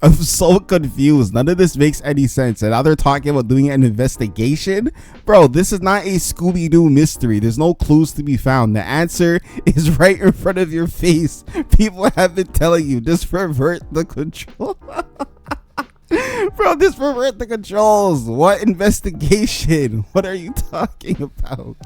I'm so confused. None of this makes any sense. And now they're talking about doing an investigation. Bro, this is not a Scooby-Doo mystery. There's no clues to be found. The answer is right in front of your face. People have been telling you, just revert the control. Bro, just revert the controls. What investigation? What are you talking about?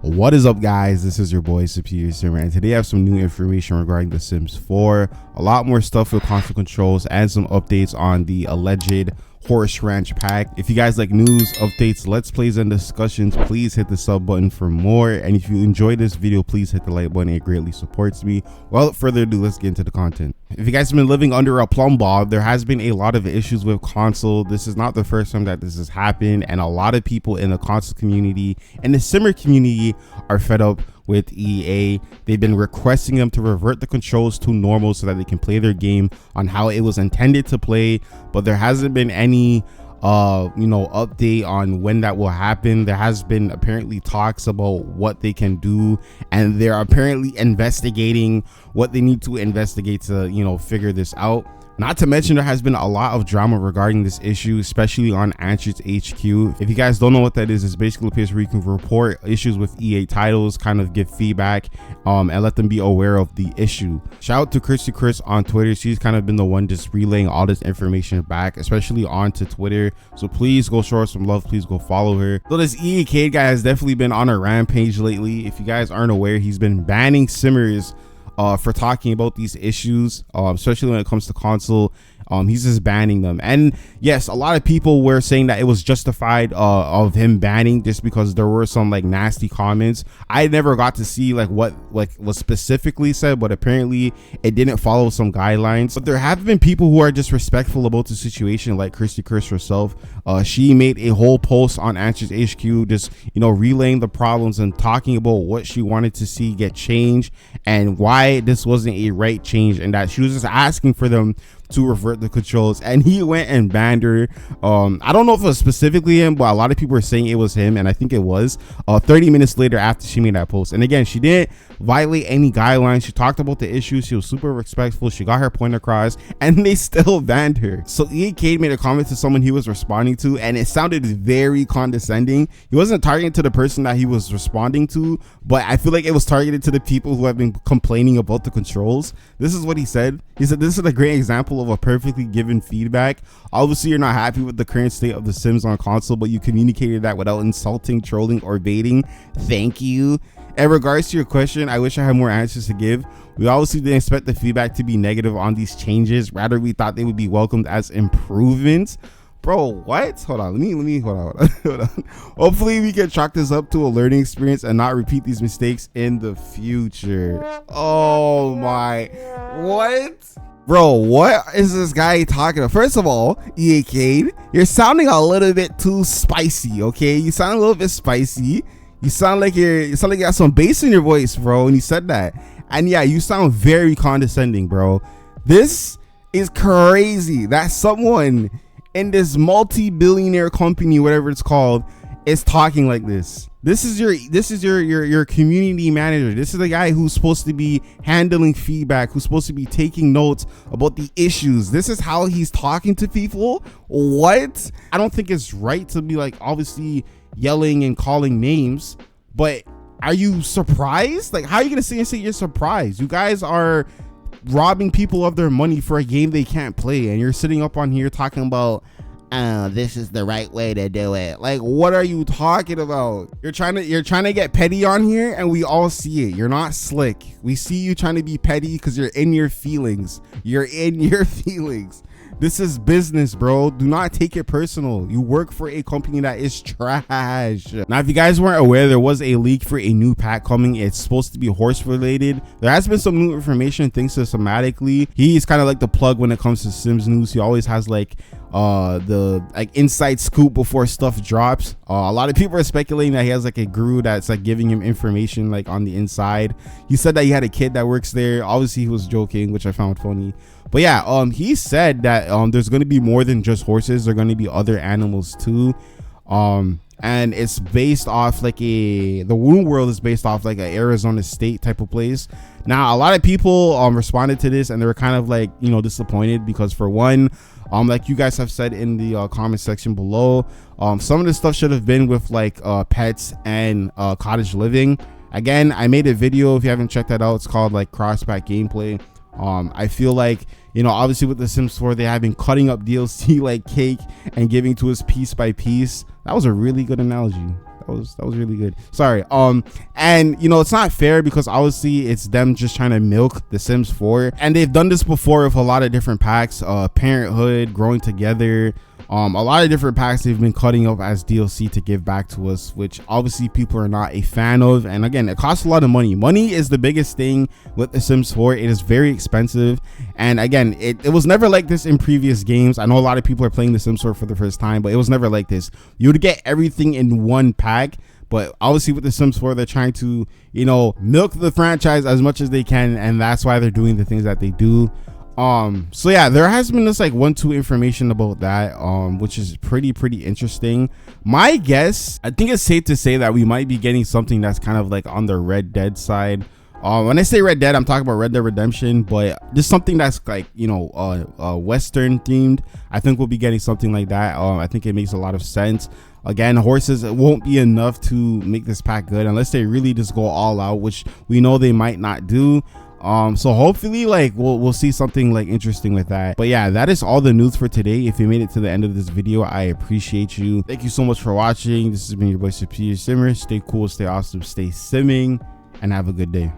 What is up, guys? This is your boy Superior Simmer, and today I have some new information regarding The Sims 4, a lot more stuff with console controls, and some updates on the alleged Horse Ranch pack. If you guys like news, updates, let's plays, and discussions, please hit the sub button for more. And if you enjoyed this video, please hit the like button. It greatly supports me. Without further ado, let's get into the content. If you guys have been living under a plumb bob, there has been a lot of issues with console. This is not the first time that this has happened, and a lot of people in the console community and the Simmer community are fed up with EA. They've been requesting them to revert the controls to normal so that they can play their game on how it was intended to play, but there hasn't been any update on when that will happen. There has been apparently talks about what they can do, and they're apparently investigating what they need to investigate to figure this out. Not to mention, there has been a lot of drama regarding this issue, especially on Answers HQ. If you guys don't know what that is, it's basically a place where you can report issues with EA titles, kind of give feedback, and let them be aware of the issue. Shout out to Chris on Twitter. She's kind of been the one just relaying all this information back, especially onto Twitter. So please go show her some love. Please go follow her. So this EA Cade guy has definitely been on a rampage lately. If you guys aren't aware, he's been banning Simmers for talking about these issues, especially when it comes to console. He's just banning them, and yes, a lot of people were saying that it was justified of him banning just because there were some like nasty comments. I never got to see what was specifically said, but apparently it didn't follow some guidelines. But there have been people who are just respectful about the situation, like Chris herself. She made a whole post on Answers HQ, just relaying the problems and talking about what she wanted to see get changed and why this wasn't a right change, and that she was just asking for them to revert the controls, and he went and banned her. I don't know if it was specifically him, but a lot of people were saying it was him, and I think it was 30 minutes later after she made that post. And again, she didn't violate any guidelines. She talked about the issues. She was super respectful. She got her point across, and they still banned her. So EA Cade made a comment to someone he was responding to, and it sounded very condescending. He wasn't targeting to the person that he was responding to, but I feel like it was targeted to the people who have been complaining about the controls. This is what he said. He said, "This is a great example of a perfectly given feedback. Obviously, you're not happy with the current state of the Sims on console, but you communicated that without insulting, trolling, or baiting. Thank you. In regards to your question, I wish I had more answers to give. We obviously didn't expect the feedback to be negative on these changes. Rather, we thought they would be welcomed as improvements." Bro, what? Hold on. Hold on. Hopefully we can chalk this up to a learning experience and not repeat these mistakes in the future. Oh my, what? Bro, what is this guy talking about? First of all, EA Cade, you're sounding a little bit too spicy, okay? You sound a little bit spicy. You sound like you got some bass in your voice, bro, when you said that. And yeah, you sound very condescending, bro. This is crazy that someone in this multi-billionaire company, whatever it's called, is talking like this. This is your community manager. This is the guy who's supposed to be handling feedback, who's supposed to be taking notes about the issues. This is how he's talking to people. What? I don't think it's right to be obviously yelling and calling names, but are you surprised? How are you gonna say you're surprised? You guys are robbing people of their money for a game they can't play, and you're sitting up on here talking about this is the right way to do it. What are you talking about? You're trying to get petty on here, and we all see it. You're not slick. We see you trying to be petty because you're in your feelings. This is business, bro. Do not take it personal. You work for a company that is trash. Now, if you guys weren't aware, there was a leak for a new pack coming. It's supposed to be horse related. There has been some new information thanks to Systematically. He's kind of like the plug when it comes to Sims news. He always has the inside scoop before stuff drops. A lot of people are speculating that he has a guru that's giving him information on the inside. He said that he had a kid that works there. Obviously he was joking, which I found funny. But yeah, he said that there's going to be more than just horses. There are going to be other animals too. And it's based off the Womb World is based off an Arizona State type of place. Now, a lot of people responded to this, and they were kind of disappointed because, for one, Like you guys have said in the comment section below, some of this stuff should have been with like pets and cottage living. Again, I made a video, if you haven't checked that out, it's called like crossback gameplay. I feel like, you know, obviously with the Sims 4, they have been cutting up DLC like cake and giving to us piece by piece. That was a really good analogy. That was really good. Sorry. And you know, it's not fair because obviously it's them just trying to milk the Sims 4, and they've done this before with a lot of different packs, Parenthood, Growing Together, a lot of different packs they've been cutting up as DLC to give back to us, which obviously people are not a fan of. And again, it costs a lot of money. Money is the biggest thing with the Sims 4. It is very expensive, and again, it was never like this in previous games. I know a lot of people are playing the Sims 4 for the first time, but it was never like this. You would get everything in one pack, but obviously with the Sims 4, they're trying to, you know, milk the franchise as much as they can, and that's why they're doing the things that they do. So yeah, there has been this like 1-2 information about that, which is pretty interesting. My guess, I think it's safe to say that we might be getting something that's kind of like on the Red Dead side. When I say Red Dead, I'm talking about Red Dead Redemption, but just something that's like, you know, Western themed. I think we'll be getting something like that. I think it makes a lot of sense. Again, horses, it won't be enough to make this pack good unless they really just go all out, which we know they might not do. So hopefully like we'll see something like interesting with that. But yeah, that is all the news for today. If you made it to the end of this video, I appreciate you. Thank you so much for watching. This has been your boy Superior Simmer. Stay cool, stay awesome, stay simming, and have a good day.